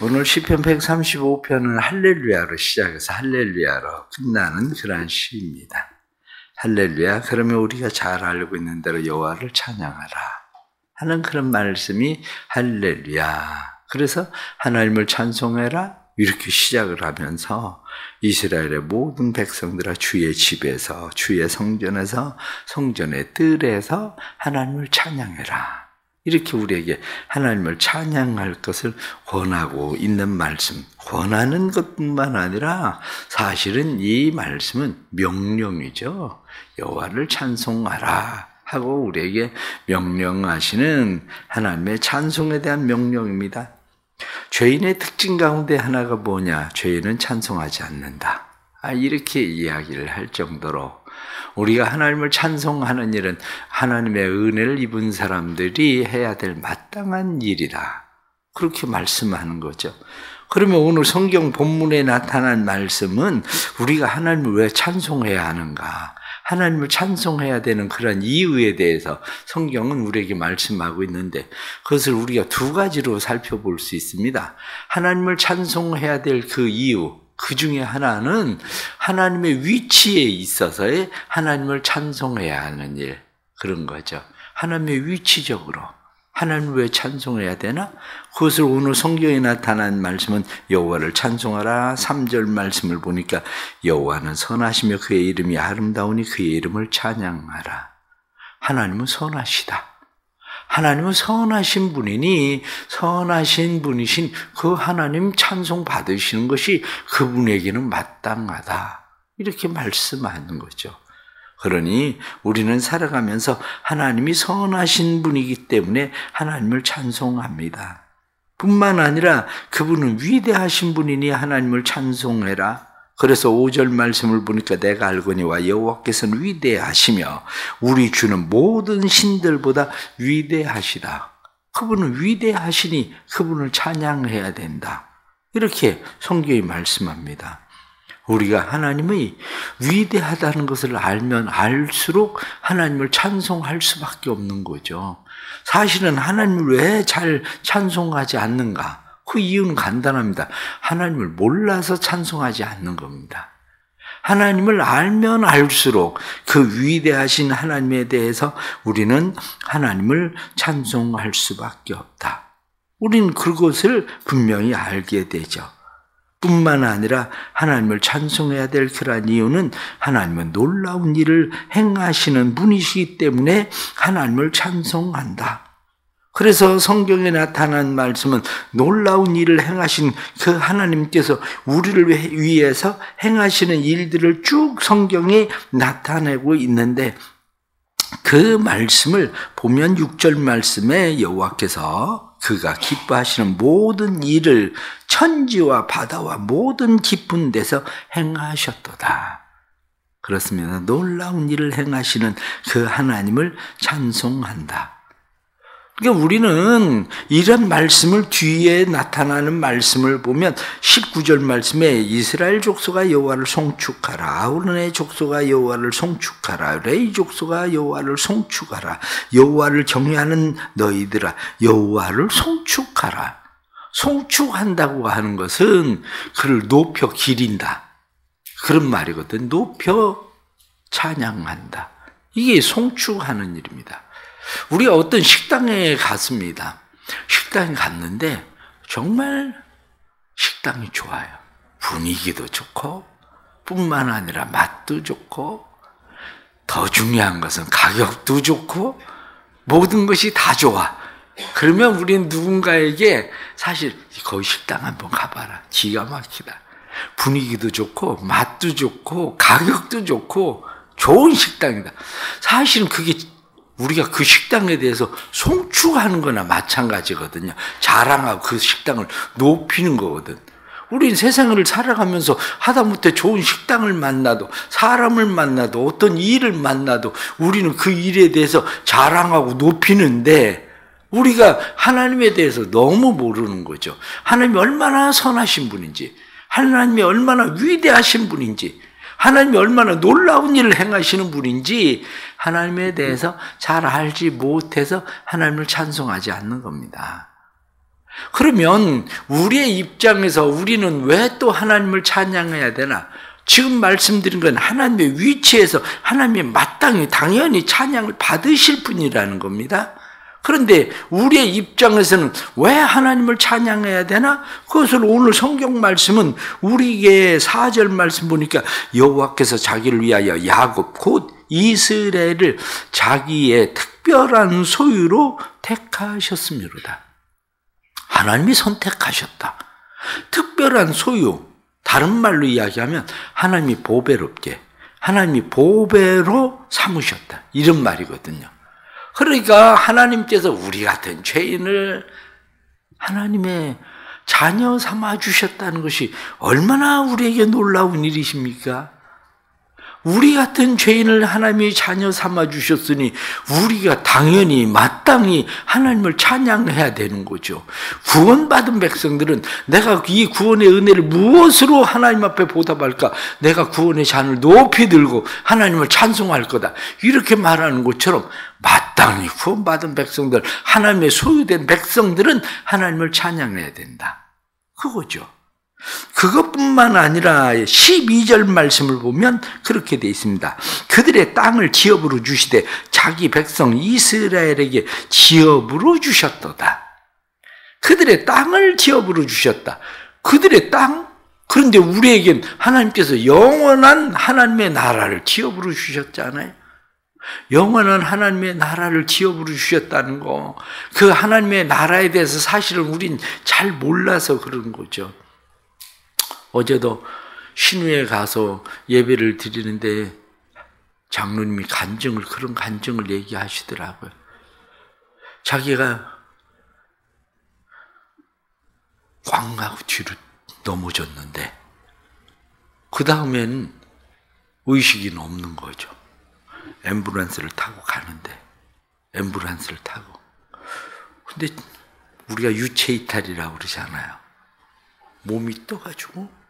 오늘 시편 135편은 할렐루야로 시작해서 할렐루야로 끝나는 그런 시입니다. 할렐루야, 그러면 우리가 잘 알고 있는 대로 여호와를 찬양하라 하는 그런 말씀이 할렐루야. 그래서 하나님을 찬송해라 이렇게 시작을 하면서 이스라엘의 모든 백성들아 주의 집에서, 주의 성전에서, 성전의 뜰에서 하나님을 찬양해라. 이렇게 우리에게 하나님을 찬양할 것을 권하고 있는 말씀, 권하는 것뿐만 아니라 사실은 이 말씀은 명령이죠. 여호와를 찬송하라 하고 우리에게 명령하시는 하나님의 찬송에 대한 명령입니다. 죄인의 특징 가운데 하나가 뭐냐? 죄인은 찬송하지 않는다. 이렇게 이야기를 할 정도로 우리가 하나님을 찬송하는 일은 하나님의 은혜를 입은 사람들이 해야 될 마땅한 일이다. 그렇게 말씀하는 거죠. 그러면 오늘 성경 본문에 나타난 말씀은 우리가 하나님을 왜 찬송해야 하는가? 하나님을 찬송해야 되는 그런 이유에 대해서 성경은 우리에게 말씀하고 있는데 그것을 우리가 두 가지로 살펴볼 수 있습니다. 하나님을 찬송해야 될 그 이유, 그 중에 하나는 하나님의 위치에 있어서의 하나님을 찬송해야 하는 일, 그런 거죠. 하나님의 위치적으로 하나님을 왜 찬송해야 되나? 그것을 오늘 성경에 나타난 말씀은 여호와를 찬송하라. 3절 말씀을 보니까 여호와는 선하시며 그의 이름이 아름다우니 그의 이름을 찬양하라. 하나님은 선하시다. 하나님은 선하신 분이니 선하신 분이신 그 하나님 찬송 받으시는 것이 그분에게는 마땅하다. 이렇게 말씀하는 거죠. 그러니 우리는 살아가면서 하나님이 선하신 분이기 때문에 하나님을 찬송합니다. 뿐만 아니라 그분은 위대하신 분이니 하나님을 찬송해라. 그래서 5절 말씀을 보니까 내가 알거니와 여호와께서는 위대하시며 우리 주는 모든 신들보다 위대하시다. 그분은 위대하시니 그분을 찬양해야 된다. 이렇게 성경이 말씀합니다. 우리가 하나님이 위대하다는 것을 알면 알수록 하나님을 찬송할 수밖에 없는 거죠. 사실은 하나님을 왜 잘 찬송하지 않는가? 그 이유는 간단합니다. 하나님을 몰라서 찬송하지 않는 겁니다. 하나님을 알면 알수록 그 위대하신 하나님에 대해서 우리는 하나님을 찬송할 수밖에 없다. 우리는 그것을 분명히 알게 되죠. 뿐만 아니라 하나님을 찬송해야 될 그러한 이유는 하나님은 놀라운 일을 행하시는 분이시기 때문에 하나님을 찬송한다. 그래서 성경에 나타난 말씀은 놀라운 일을 행하신 그 하나님께서 우리를 위해서 행하시는 일들을 쭉 성경에 나타내고 있는데 그 말씀을 보면 6절 말씀에 여호와께서 그가 기뻐하시는 모든 일을 천지와 바다와 모든 깊은 데서 행하셨도다. 그렇습니다. 놀라운 일을 행하시는 그 하나님을 찬송한다. 그러니까 우리는 이런 말씀을 뒤에 나타나는 말씀을 보면 19절 말씀에 이스라엘 족속아 여호와를 송축하라. 아론의 족속아 여호와를 송축하라. 레위 족속아 여호와를 송축하라. 여호와를 경외하는 너희들아 여호와를 송축하라. 송축한다고 하는 것은 그를 높여 기린다. 그런 말이거든. 높여 찬양한다. 이게 송축하는 일입니다. 우리가 어떤 식당에 갔습니다. 식당에 갔는데 정말 식당이 좋아요. 분위기도 좋고 뿐만 아니라 맛도 좋고 더 중요한 것은 가격도 좋고 모든 것이 다 좋아. 그러면 우리는 누군가에게 사실 거기 식당 한번 가봐라. 기가 막히다. 분위기도 좋고 맛도 좋고 가격도 좋고 좋은 식당이다. 사실은 그게 우리가 그 식당에 대해서 송축하는 거나 마찬가지거든요. 자랑하고 그 식당을 높이는 거거든. 우리는 세상을 살아가면서 하다못해 좋은 식당을 만나도 사람을 만나도 어떤 일을 만나도 우리는 그 일에 대해서 자랑하고 높이는데 우리가 하나님에 대해서 너무 모르는 거죠. 하나님이 얼마나 선하신 분인지, 하나님이 얼마나 위대하신 분인지, 하나님이 얼마나 놀라운 일을 행하시는 분인지 하나님에 대해서 잘 알지 못해서 하나님을 찬송하지 않는 겁니다. 그러면 우리의 입장에서 우리는 왜 또 하나님을 찬양해야 되나? 지금 말씀드린 건 하나님의 위치에서 하나님의 마땅히 당연히 찬양을 받으실 분이라는 겁니다. 그런데 우리의 입장에서는 왜 하나님을 찬양해야 되나? 그것을 오늘 성경 말씀은 우리에게 4절 말씀 보니까 여호와께서 자기를 위하여 야곱 곧 이스라엘을 자기의 특별한 소유로 택하셨음이로다. 하나님이 선택하셨다. 특별한 소유, 다른 말로 이야기하면 하나님이 보배롭게, 하나님이 보배로 삼으셨다. 이런 말이거든요. 그러니까 하나님께서 우리 같은 죄인을 하나님의 자녀 삼아 주셨다는 것이 얼마나 우리에게 놀라운 일이십니까? 우리 같은 죄인을 하나님이 자녀 삼아 주셨으니 우리가 당연히 마땅히 하나님을 찬양해야 되는 거죠. 구원받은 백성들은 내가 이 구원의 은혜를 무엇으로 하나님 앞에 보답할까? 내가 구원의 잔을 높이 들고 하나님을 찬송할 거다. 이렇게 말하는 것처럼 마땅히 구원받은 백성들, 하나님의 소유된 백성들은 하나님을 찬양해야 된다. 그거죠. 그것뿐만 아니라 12절 말씀을 보면 그렇게 되어 있습니다. 그들의 땅을 지업으로 주시되 자기 백성 이스라엘에게 지업으로 주셨도다. 그들의 땅을 지업으로 주셨다. 그들의 땅? 그런데 우리에겐 하나님께서 영원한 하나님의 나라를 지업으로 주셨잖아요. 영원한 하나님의 나라를 지업으로 주셨다는 거, 그 하나님의 나라에 대해서 사실은 우린 잘 몰라서 그런 거죠. 어제도 신우에 가서 예배를 드리는데 장로님이 그런 간증을 얘기하시더라고요. 자기가 꽝하고 뒤로 넘어졌는데 그 다음에는 의식이 없는 거죠. 앰뷸런스를 타고 가는데 앰뷸런스를 타고 근데 우리가 유체 이탈이라고 그러잖아요. 몸이 떠가지고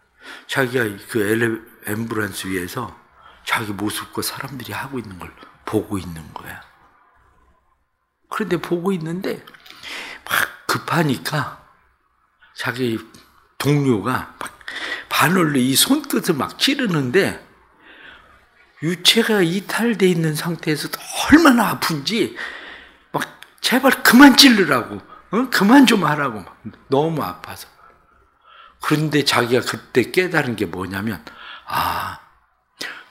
자기가 그 앰뷸런스 위에서 자기 모습과 사람들이 하고 있는 걸 보고 있는 거야. 그런데 보고 있는데 막 급하니까 자기 동료가 막 바늘로 이 손끝을 막 찌르는데 유체가 이탈돼 있는 상태에서 얼마나 아픈지 막 제발 그만 찌르라고, 그만 좀 하라고 막 너무 아파서. 그런데 자기가 그때 깨달은 게 뭐냐면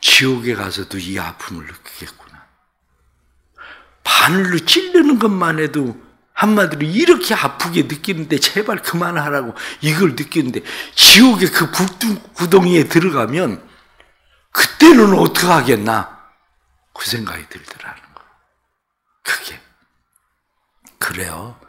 지옥에 가서도 이 아픔을 느끼겠구나. 바늘로 찌르는 것만 해도 한마디로 이렇게 아프게 느끼는데 제발 그만하라고 이걸 느끼는데 지옥의 그 구덩이에 들어가면 그때는 어떻게 하겠나? 그 생각이 들더라는 거예요. 그게 그래요.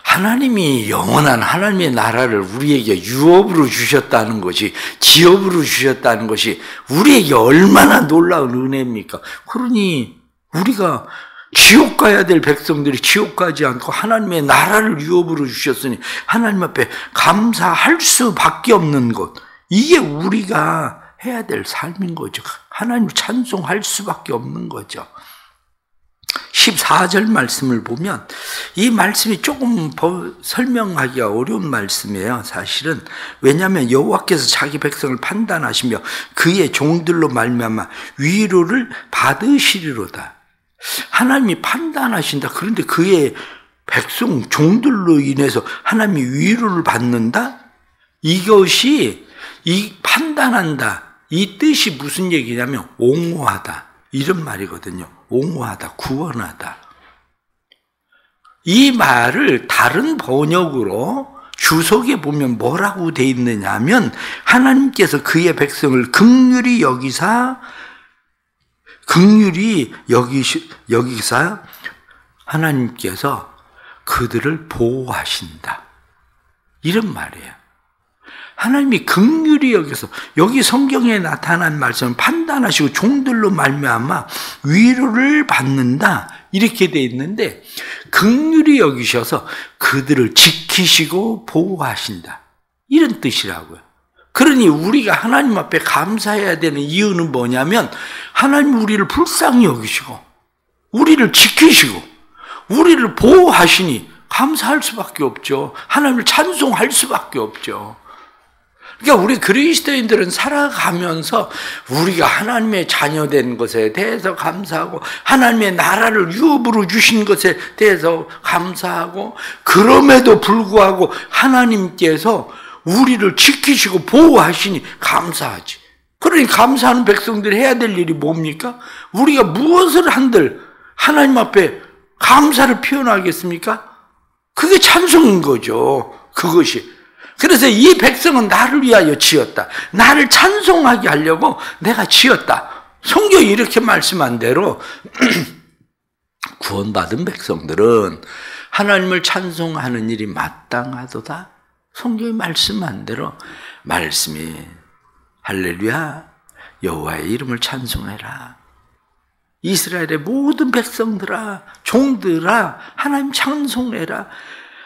하나님이 영원한 하나님의 나라를 우리에게 유업으로 주셨다는 것이, 지업으로 주셨다는 것이 우리에게 얼마나 놀라운 은혜입니까? 그러니 우리가 지옥 가야 될 백성들이 지옥 가지 않고 하나님의 나라를 유업으로 주셨으니 하나님 앞에 감사할 수밖에 없는 것, 이게 우리가 해야 될 삶인 거죠. 하나님을 찬송할 수밖에 없는 거죠. 14절 말씀을 보면 이 말씀이 조금 설명하기가 어려운 말씀이에요. 사실은 왜냐하면 여호와께서 자기 백성을 판단하시며 그의 종들로 말미암아 위로를 받으시리로다. 하나님이 판단하신다. 그런데 그의 백성 종들로 인해서 하나님이 위로를 받는다? 이것이 이 판단한다. 이 뜻이 무슨 얘기냐면 옹호하다. 이런 말이거든요. 옹호하다, 구원하다. 이 말을 다른 번역으로 주석에 보면 뭐라고 돼 있느냐 하면 하나님께서 그의 백성을 긍휼히 여기사 하나님께서 그들을 보호하신다. 이런 말이에요. 하나님이 긍휼히 여겨서, 여기 성경에 나타난 말씀은 판단하시고 종들로 말미암아 위로를 받는다 이렇게 돼 있는데 긍휼히 여기셔서 그들을 지키시고 보호하신다 이런 뜻이라고요. 그러니 우리가 하나님 앞에 감사해야 되는 이유는 뭐냐면 하나님 우리를 불쌍히 여기시고 우리를 지키시고 우리를 보호하시니 감사할 수밖에 없죠. 하나님을 찬송할 수밖에 없죠. 그러니까 우리 그리스도인들은 살아가면서 우리가 하나님의 자녀된 것에 대해서 감사하고 하나님의 나라를 유업으로 주신 것에 대해서 감사하고 그럼에도 불구하고 하나님께서 우리를 지키시고 보호하시니 감사하지. 그러니 감사하는 백성들이 해야 될 일이 뭡니까? 우리가 무엇을 한들 하나님 앞에 감사를 표현하겠습니까? 그게 찬송인 거죠. 그것이. 그래서 이 백성은 나를 위하여 지었다. 나를 찬송하게 하려고 내가 지었다. 성경이 이렇게 말씀한 대로 구원받은 백성들은 하나님을 찬송하는 일이 마땅하도다. 성경이 말씀한 대로 말씀이 할렐루야 여호와의 이름을 찬송해라. 이스라엘의 모든 백성들아 종들아 하나님 찬송해라.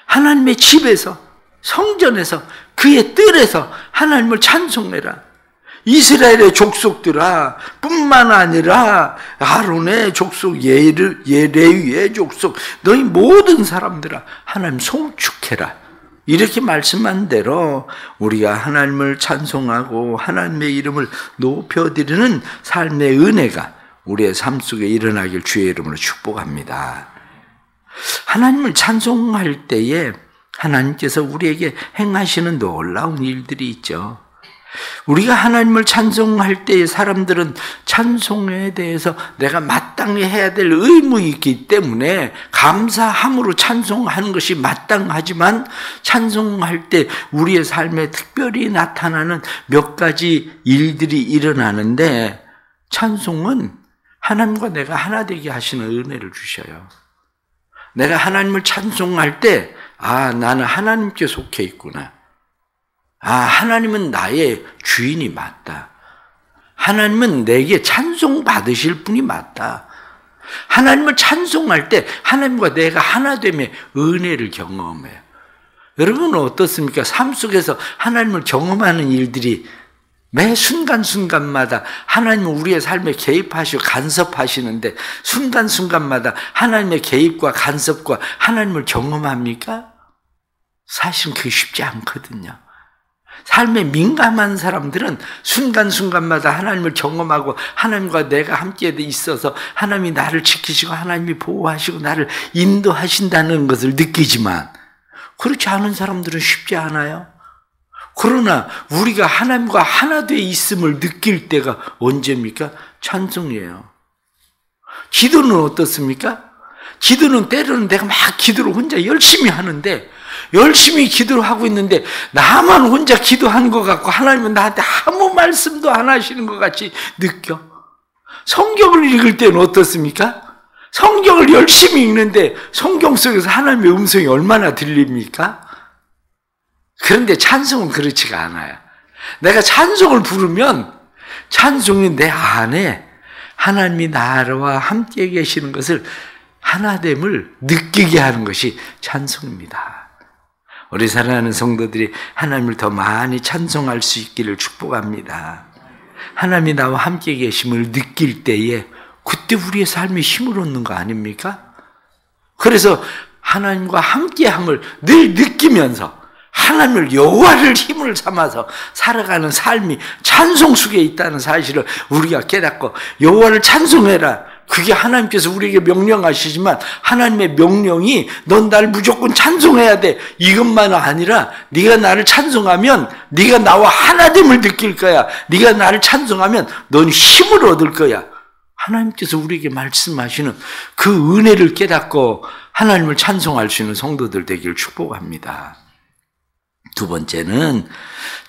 하나님의 집에서 성전에서 그의 뜰에서 하나님을 찬송해라. 이스라엘의 족속들아 뿐만 아니라 아론의 족속 레위의 족속 너희 모든 사람들아 하나님 송축해라. 이렇게 말씀한 대로 우리가 하나님을 찬송하고 하나님의 이름을 높여드리는 삶의 은혜가 우리의 삶 속에 일어나길 주의 이름으로 축복합니다. 하나님을 찬송할 때에 하나님께서 우리에게 행하시는 놀라운 일들이 있죠. 우리가 하나님을 찬송할 때에 사람들은 찬송에 대해서 내가 마땅히 해야 될 의무가 있기 때문에 감사함으로 찬송하는 것이 마땅하지만 찬송할 때 우리의 삶에 특별히 나타나는 몇 가지 일들이 일어나는데 찬송은 하나님과 내가 하나 되게 하시는 은혜를 주셔요. 내가 하나님을 찬송할 때 나는 하나님께 속해 있구나. 하나님은 나의 주인이 맞다. 하나님은 내게 찬송 받으실 분이 맞다. 하나님을 찬송할 때 하나님과 내가 하나 됨의 은혜를 경험해요. 여러분은 어떻습니까? 삶 속에서 하나님을 경험하는 일들이 매 순간순간마다 하나님은 우리의 삶에 개입하시고 간섭하시는데 순간순간마다 하나님의 개입과 간섭과 하나님을 경험합니까? 사실은 그게 쉽지 않거든요. 삶에 민감한 사람들은 순간순간마다 하나님을 경험하고 하나님과 내가 함께 있어서 하나님이 나를 지키시고 하나님이 보호하시고 나를 인도하신다는 것을 느끼지만 그렇지 않은 사람들은 쉽지 않아요. 그러나 우리가 하나님과 하나 되어 있음을 느낄 때가 언제입니까? 찬송이에요. 기도는 어떻습니까? 기도는 때로는 내가 막 기도를 혼자 열심히 하는데 열심히 기도를 하고 있는데 나만 혼자 기도하는 것 같고 하나님은 나한테 아무 말씀도 안 하시는 것 같이 느껴. 성경을 읽을 때는 어떻습니까? 성경을 열심히 읽는데 성경 속에서 하나님의 음성이 얼마나 들립니까? 그런데 찬송은 그렇지가 않아요. 내가 찬송을 부르면 찬송이 내 안에 하나님이 나와 함께 계시는 것을 하나됨을 느끼게 하는 것이 찬송입니다. 우리 사랑하는 성도들이 하나님을 더 많이 찬송할 수 있기를 축복합니다. 하나님이 나와 함께 계심을 느낄 때에 그때 우리의 삶에 힘을 얻는 거 아닙니까? 그래서 하나님과 함께함을 늘 느끼면서 하나님을 여호와를 힘을 삼아서 살아가는 삶이 찬송 속에 있다는 사실을 우리가 깨닫고 여호와를 찬송해라. 그게 하나님께서 우리에게 명령하시지만 하나님의 명령이 넌 날 무조건 찬송해야 돼. 이것만 아니라 네가 나를 찬송하면 네가 나와 하나됨을 느낄 거야. 네가 나를 찬송하면 넌 힘을 얻을 거야. 하나님께서 우리에게 말씀하시는 그 은혜를 깨닫고 하나님을 찬송할 수 있는 성도들 되기를 축복합니다. 두 번째는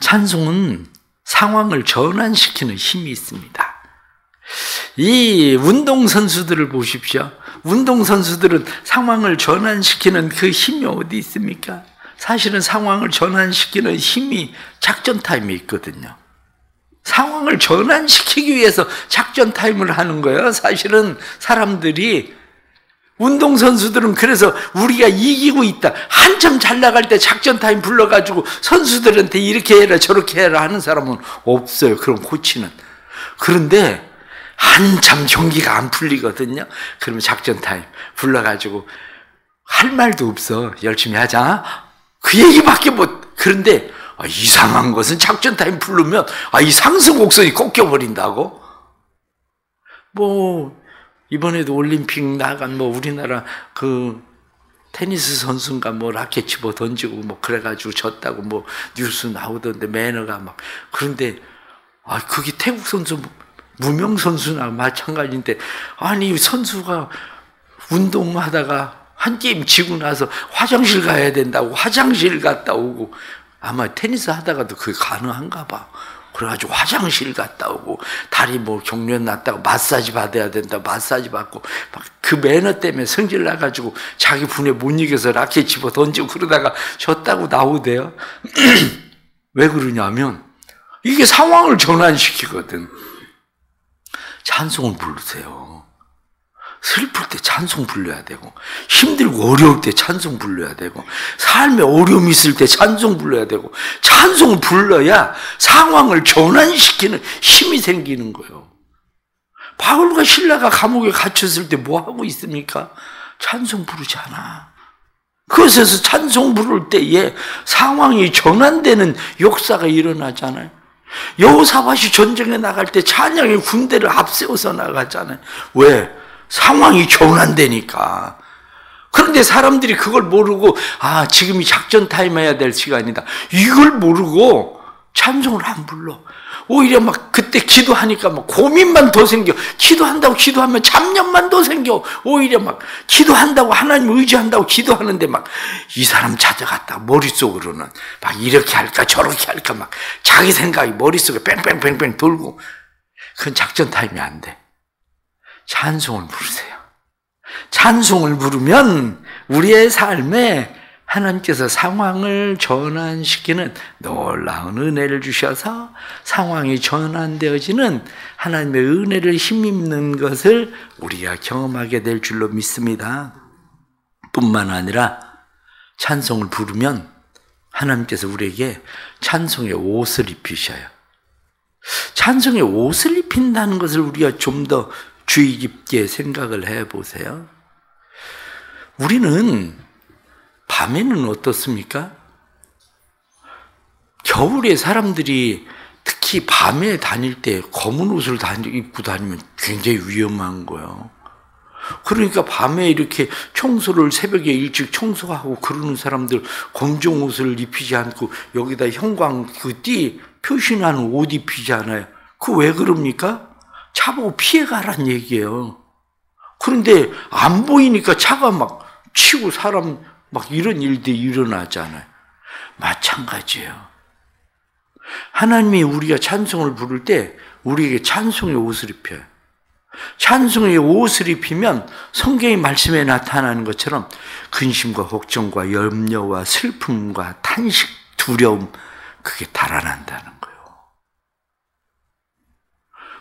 찬송은 상황을 전환시키는 힘이 있습니다. 이 운동선수들을 보십시오. 운동선수들은 상황을 전환시키는 그 힘이 어디 있습니까? 사실은 상황을 전환시키는 힘이 작전 타임에 있거든요. 상황을 전환시키기 위해서 작전 타임을 하는 거예요. 사실은 사람들이 운동선수들은 그래서 우리가 이기고 있다. 한참 잘 나갈 때 작전 타임 불러가지고 선수들한테 이렇게 해라 저렇게 해라 하는 사람은 없어요. 그런 코치는. 그런데 한참 경기가 안 풀리거든요. 그러면 작전 타임 불러가지고 할 말도 없어. 열심히 하자. 그 얘기밖에 못. 그런데 이상한 것은 작전 타임 부르면 이 상승 곡선이 꺾여버린다고. 뭐 이번에도 올림픽 나간 뭐 우리나라 그 테니스 선수인가 뭐 라켓 집어 던지고 뭐 그래가지고 졌다고 뭐 뉴스 나오던데 매너가 막. 그런데 그게 태국 선수 무명 선수나 마찬가지인데 아니 선수가 운동하다가 한 게임 지고 나서 화장실 가야 된다고 화장실 갔다 오고, 아마 테니스 하다가도 그게 가능한가 봐. 그래가지고 화장실 갔다 오고, 다리 뭐 경련 났다고 마사지 받아야 된다 마사지 받고, 막 그 매너 때문에 성질 나가지고 자기 분에 못 이겨서 라켓 집어 던지고 그러다가 졌다고 나오대요. 왜 그러냐면 이게 상황을 전환시키거든. 찬송을 부르세요. 슬플 때 찬송 불러야 되고, 힘들고 어려울 때 찬송 불러야 되고, 삶에 어려움이 있을 때 찬송 불러야 되고, 찬송을 불러야 상황을 전환시키는 힘이 생기는 거예요. 바울과 실라가 감옥에 갇혔을 때 뭐 하고 있습니까? 찬송 부르잖아. 그것에서 찬송 부를 때에 상황이 전환되는 역사가 일어나잖아요. 여호사밧이 전쟁에 나갈 때 찬양의 군대를 앞세워서 나가잖아요. 왜? 상황이 전환되니까. 그런데 사람들이 그걸 모르고 지금이 작전 타임 해야 될 시간이다, 이걸 모르고 찬송을 안 불러. 오히려 막 그때 기도하니까 막 고민만 더 생겨. 기도한다고 기도하면 잡념만 더 생겨. 오히려 막 기도한다고, 하나님 의지한다고 기도하는데 막 이 사람 찾아갔다 머릿속으로는 막 이렇게 할까 저렇게 할까 막 자기 생각이 머릿속에 뺑뺑뺑뺑 돌고. 그건 작전 타임이 안 돼. 찬송을 부르세요. 찬송을 부르면 우리의 삶에 하나님께서 상황을 전환시키는 놀라운 은혜를 주셔서 상황이 전환되어지는 하나님의 은혜를 힘입는 것을 우리가 경험하게 될 줄로 믿습니다. 뿐만 아니라 찬송을 부르면 하나님께서 우리에게 찬송의 옷을 입히셔요. 찬송의 옷을 입힌다는 것을 우리가 좀 더 주의 깊게 생각을 해보세요. 우리는 밤에는 어떻습니까? 겨울에 사람들이 특히 밤에 다닐 때 검은 옷을 입고 다니면 굉장히 위험한 거예요. 그러니까 밤에 이렇게 청소를 새벽에 일찍 청소하고 그러는 사람들 검정 옷을 입히지 않고 여기다 형광 그 띠 표시나는 옷 입히지 않아요. 그거 왜 그럽니까? 차 보고 피해가란 얘기예요. 그런데 안 보이니까 차가 막 치고 사람 막 이런 일들이 일어나잖아요. 마찬가지예요. 하나님이 우리가 찬송을 부를 때 우리에게 찬송의 옷을 입혀요. 찬송의 옷을 입히면 성경의 말씀에 나타나는 것처럼 근심과 걱정과 염려와 슬픔과 탄식, 두려움, 그게 달아난다는 거예요.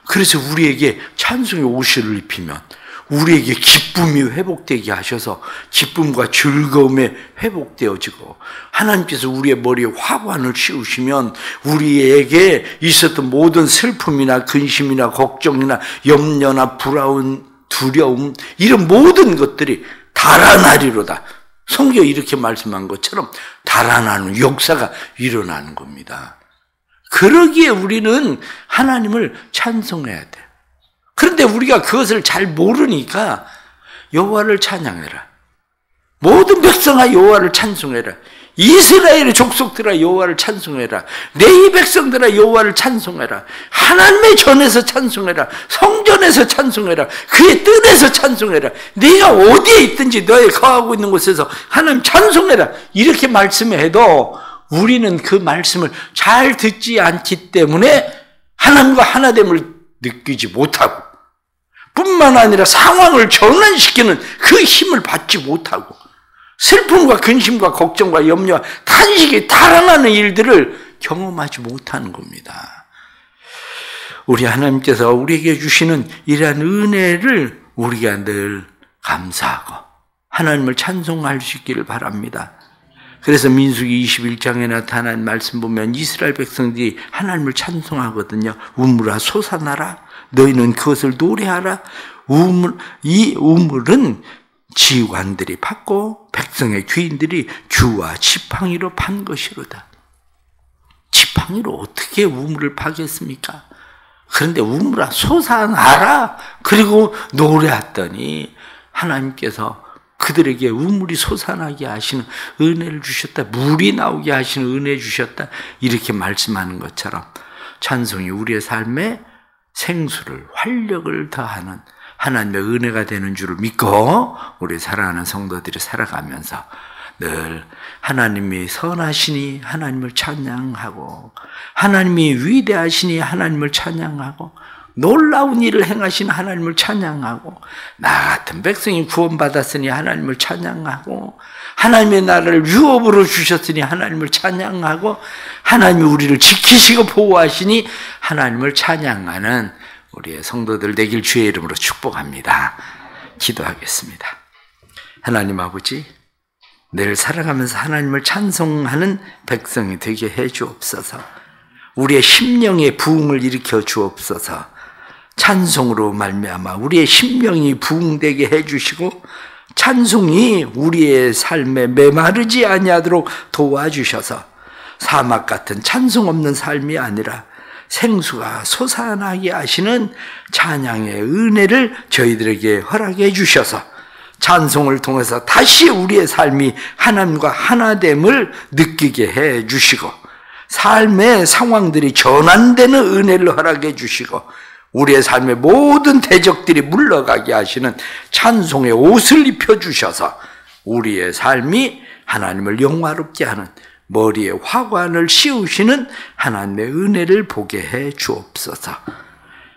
그래서 우리에게 찬송의 옷을 입히면 우리에게 기쁨이 회복되게 하셔서 기쁨과 즐거움에 회복되어지고, 하나님께서 우리의 머리에 화관을 씌우시면 우리에게 있었던 모든 슬픔이나 근심이나 걱정이나 염려나 불안한 두려움, 이런 모든 것들이 달아나리로다. 성경이 이렇게 말씀한 것처럼 달아나는 역사가 일어나는 겁니다. 그러기에 우리는 하나님을 찬송해야 돼요. 그런데 우리가 그것을 잘 모르니까 여호와를 찬양해라. 모든 백성아 여호와를 찬송해라. 이스라엘의 족속들아 여호와를 찬송해라. 내 이 백성들아 여호와를 찬송해라. 하나님의 전에서 찬송해라. 성전에서 찬송해라. 그의 뜰에서 찬송해라. 네가 어디에 있든지 너의 거하고 있는 곳에서 하나님 찬송해라. 이렇게 말씀해도 우리는 그 말씀을 잘 듣지 않기 때문에 하나님과 하나됨을 느끼지 못하고, 뿐만 아니라 상황을 전환시키는 그 힘을 받지 못하고, 슬픔과 근심과 걱정과 염려와 탄식이 달아나는 일들을 경험하지 못하는 겁니다. 우리 하나님께서 우리에게 주시는 이러한 은혜를 우리가 늘 감사하고 하나님을 찬송할 수 있기를 바랍니다. 그래서 민수기 21장에 나타난 말씀 보면 이스라엘 백성들이 하나님을 찬송하거든요. 우물아 솟아나라. 너희는 그것을 노래하라. 이 우물은 지휘관들이 받고 백성의 귀인들이 규와 지팡이로 판 것이로다. 지팡이로 어떻게 우물을 파겠습니까? 그런데 우물아 솟아나라. 그리고 노래했더니 하나님께서 그들에게 우물이 솟아나게 하시는 은혜를 주셨다. 물이 나오게 하시는 은혜 주셨다. 이렇게 말씀하는 것처럼 찬송이 우리의 삶에 생수를, 활력을 더하는 하나님의 은혜가 되는 줄을 믿고 우리 사랑하는 성도들이 살아가면서 늘 하나님이 선하시니 하나님을 찬양하고, 하나님이 위대하시니 하나님을 찬양하고, 놀라운 일을 행하신 하나님을 찬양하고, 나 같은 백성이 구원받았으니 하나님을 찬양하고, 하나님의 나라를 유업으로 주셨으니 하나님을 찬양하고, 하나님이 우리를 지키시고 보호하시니 하나님을 찬양하는 우리의 성도들 되길 주의 이름으로 축복합니다. 기도하겠습니다. 하나님 아버지, 늘 살아가면서 하나님을 찬송하는 백성이 되게 해 주옵소서. 우리의 심령의 부흥을 일으켜 주옵소서. 찬송으로 말미암아 우리의 심령이 부흥되게 해 주시고, 찬송이 우리의 삶에 메마르지 아니하도록 도와주셔서 사막 같은 찬송 없는 삶이 아니라 생수가 솟아나게 하시는 찬양의 은혜를 저희들에게 허락해 주셔서 찬송을 통해서 다시 우리의 삶이 하나님과 하나됨을 느끼게 해 주시고, 삶의 상황들이 전환되는 은혜를 허락해 주시고, 우리의 삶의 모든 대적들이 물러가게 하시는 찬송의 옷을 입혀주셔서 우리의 삶이 하나님을 영화롭게 하는, 머리에 화관을 씌우시는 하나님의 은혜를 보게 해 주옵소서.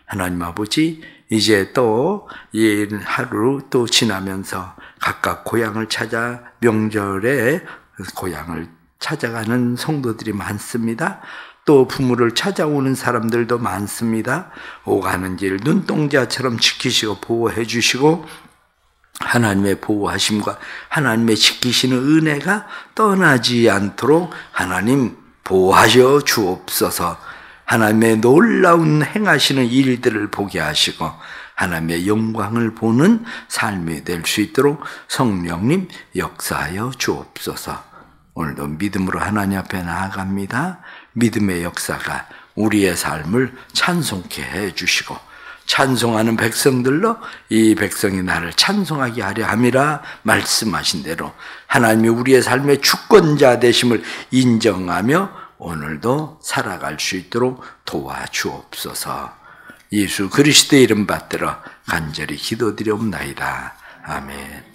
하나님 아버지, 이제 또 이 하루 또 지나면서 각각 고향을 찾아 명절에 고향을 찾아가는 성도들이 많습니다. 또 부모를 찾아오는 사람들도 많습니다. 오가는 길 눈동자처럼 지키시고 보호해 주시고, 하나님의 보호하심과 하나님의 지키시는 은혜가 떠나지 않도록 하나님 보호하여 주옵소서. 하나님의 놀라운 행하시는 일들을 보게 하시고 하나님의 영광을 보는 삶이 될 수 있도록 성령님 역사하여 주옵소서. 오늘도 믿음으로 하나님 앞에 나아갑니다. 믿음의 역사가 우리의 삶을 찬송케 해주시고, 찬송하는 백성들로 이 백성이 나를 찬송하게 하려 함이라 말씀하신 대로 하나님이 우리의 삶의 주권자 되심을 인정하며 오늘도 살아갈 수 있도록 도와주옵소서. 예수 그리스도의 이름 받들어 간절히 기도드리옵나이다. 아멘.